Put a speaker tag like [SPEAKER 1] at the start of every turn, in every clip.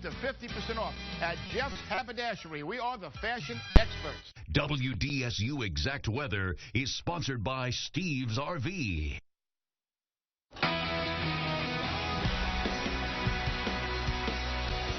[SPEAKER 1] to 50% off at Jeff's Haberdashery. We are the fashion experts.
[SPEAKER 2] WDSU Exact Weather is sponsored by Steve's RV.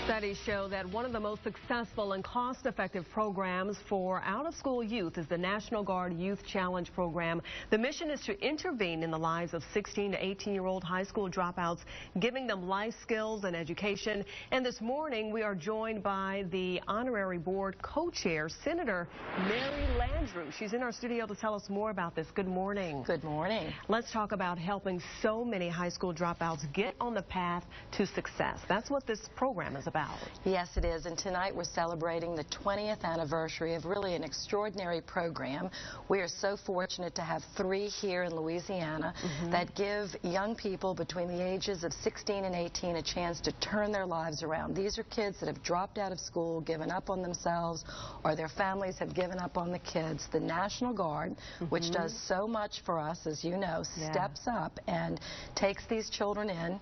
[SPEAKER 3] Studies show that one of the most successful and cost-effective programs for out-of-school youth is the National Guard Youth Challenge program. The mission is to intervene in the lives of 16 to 18-year-old high school dropouts, giving them life skills and education. And this morning, we are joined by the honorary board co-chair, Senator Mary Landrieu. She's in our studio to tell us more about this. Good morning.
[SPEAKER 4] Good morning.
[SPEAKER 3] Let's talk about helping so many high school dropouts get on the path to success. That's what this program is about.
[SPEAKER 4] Yes, it is. And tonight we're celebrating the 20th anniversary of really an extraordinary program. We are so fortunate to have 3 here in Louisiana that give young people between the ages of 16 and 18 a chance to turn their lives around. These are kids that have dropped out of school, given up on themselves, or their families have given up on the kids. The National Guard, which does so much for us, as you know, steps up and takes these children in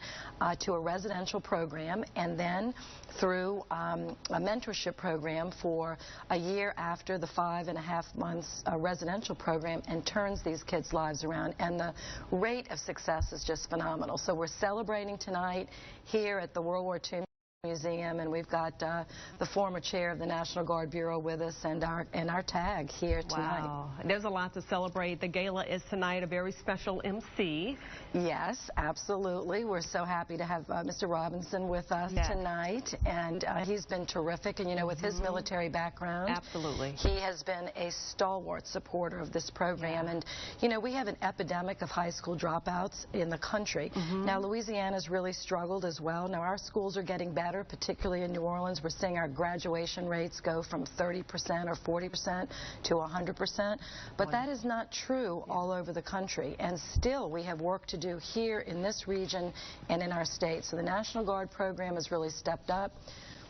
[SPEAKER 4] to a residential program, and then through a mentorship program for a year after the 5.5 months residential program, and turns these kids' lives around. And the rate of success is just phenomenal. So we're celebrating tonight here at the World War II Museum, and we've got the former chair of the National Guard Bureau with us, and our tag here tonight.
[SPEAKER 3] Wow, there's a lot to celebrate. The gala is tonight, a very special MC.
[SPEAKER 4] Yes, absolutely. We're so happy to have Mr. Robinson with us tonight, and he's been terrific. And you know, with his military background,
[SPEAKER 3] absolutely,
[SPEAKER 4] he has been a stalwart supporter of this program. And you know, we have an epidemic of high school dropouts in the country. Now, Louisiana's really struggled as well. Now, our schools are getting better. Particularly in New Orleans, we're seeing our graduation rates go from 30% or 40% to 100%. But that is not true all over the country. And still, we have work to do here in this region and in our state. So the National Guard program has really stepped up.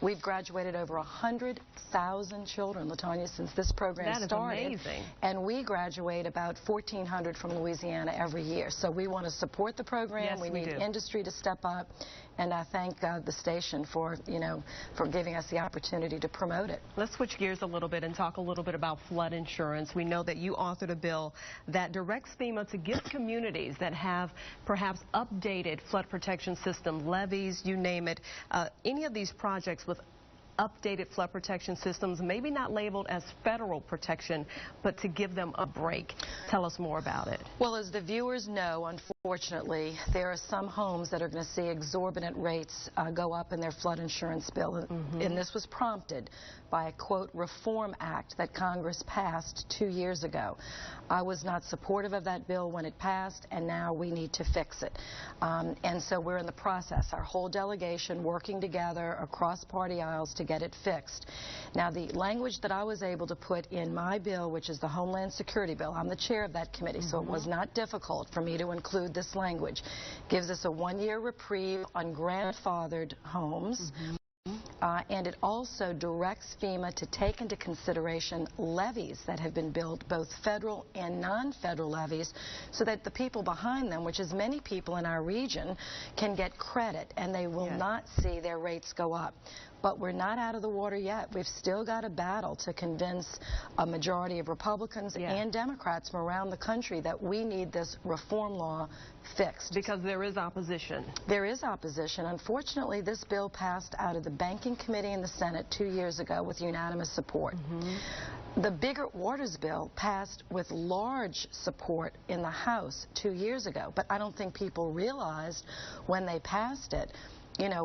[SPEAKER 4] We've graduated over 100,000 children, LaTanya, since this program started.
[SPEAKER 3] That is amazing. And
[SPEAKER 4] we graduate about 1,400 from Louisiana every year. So we want to support the program.
[SPEAKER 3] Yes,
[SPEAKER 4] we need industry to step up. And I thank the station for, for giving us the opportunity to promote it.
[SPEAKER 3] Let's switch gears a little bit and talk a little bit about flood insurance. We know that you authored a bill that directs FEMA to give communities that have perhaps updated flood protection system, levees, you name it, any of these projects with updated flood protection systems, maybe not labeled as federal protection, but to give them a break. Tell us more about it.
[SPEAKER 4] Well, as the viewers know, unfortunately, there are some homes that are going to see exorbitant rates go up in their flood insurance bill. And this was prompted by a, quote, reform act that Congress passed 2 years ago. I was not supportive of that bill when it passed, and now we need to fix it. And so we're in the process, our whole delegation working together across party aisles to get it fixed. Now, the language that I was able to put in my bill, which is the Homeland Security bill, I'm the chair of that committee, so it was not difficult for me to include this language, gives us a 1-year reprieve on grandfathered homes. And it also directs FEMA to take into consideration levees that have been built, both federal and non-federal levees, so that the people behind them, which is many people in our region, can get credit, and they will not see their rates go up. But we're not out of the water yet. We've still got a battle to convince a majority of Republicans and Democrats from around the country that we need this reform law fixed.
[SPEAKER 3] Because there is opposition.
[SPEAKER 4] There is opposition. Unfortunately, this bill passed out of the Banking Committee in the Senate 2 years ago with unanimous support. The Bigger Waters bill passed with large support in the House 2 years ago. But I don't think people realized when they passed it,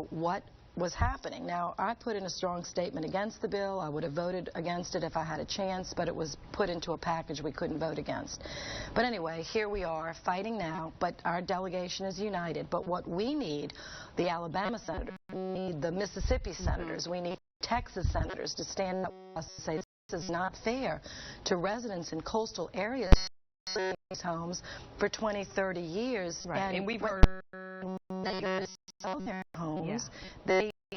[SPEAKER 4] what was happening. Now, I put in a strong statement against the bill. I would have voted against it if I had a chance, but it was put into a package we couldn't vote against. But anyway, here we are fighting now, but our delegation is united. But what we need, the Alabama senators, we need the Mississippi senators, we need Texas senators to stand up and say this is not fair to residents in coastal areas in these homes for 20, 30 years.
[SPEAKER 3] And we've heard
[SPEAKER 4] they sell their homes.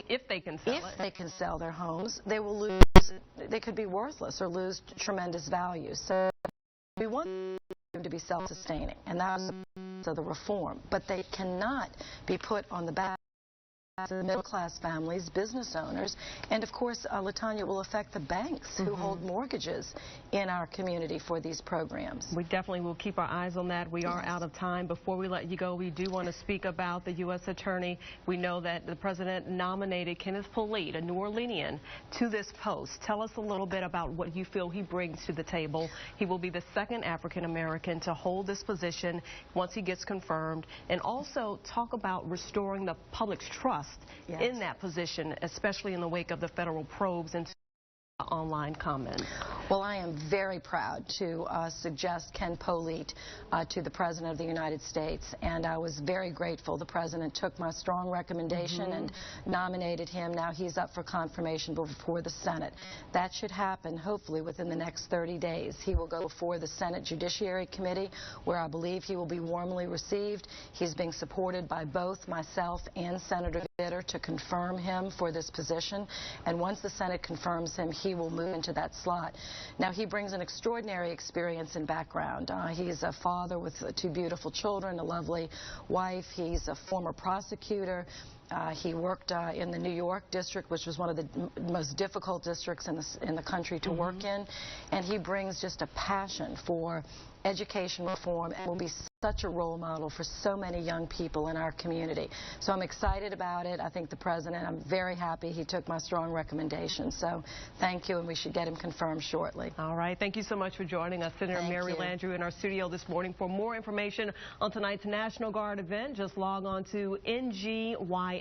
[SPEAKER 3] If they can
[SPEAKER 4] sell their homes, they will lose. They could be worthless or lose tremendous value. So we want them to be self-sustaining, and that's the reform. But they cannot be put on the back middle-class families, business owners, and of course, LaTanya, will affect the banks who hold mortgages in our community for these programs.
[SPEAKER 3] We definitely will keep our eyes on that. We are out of time. Before we let you go, we do want to speak about the U.S. Attorney. We know that the President nominated Kenneth Polite, a New Orleanian, to this post. Tell us a little bit about what you feel he brings to the table. He will be the second African-American to hold this position once he gets confirmed, and also talk about restoring the public's trust in that position, especially in the wake of the federal probes into online comments.
[SPEAKER 4] Well, I am very proud to suggest Ken Polite to the President of the United States, and I was very grateful the President took my strong recommendation and nominated him. Now he's up for confirmation before the Senate. That should happen, hopefully, within the next 30 days. He will go before the Senate Judiciary Committee, where I believe he will be warmly received. He's being supported by both myself and Senator Vitter to confirm him for this position, and once the Senate confirms him, he will move into that slot. Now, he brings an extraordinary experience and background. He's a father with two beautiful children, a lovely wife. He's a former prosecutor. He worked in the New York district, which was one of the most difficult districts in the country to work in. And he brings just a passion for education reform and will be such a role model for so many young people in our community. So I'm excited about it. I think the President, I'm very happy he took my strong recommendation. So thank you, and we should get him confirmed shortly.
[SPEAKER 3] All right. Thank you so much for joining us, Senator Mary Landrieu, in our studio this morning. For more information on tonight's National Guard event, just log on to ngys.org.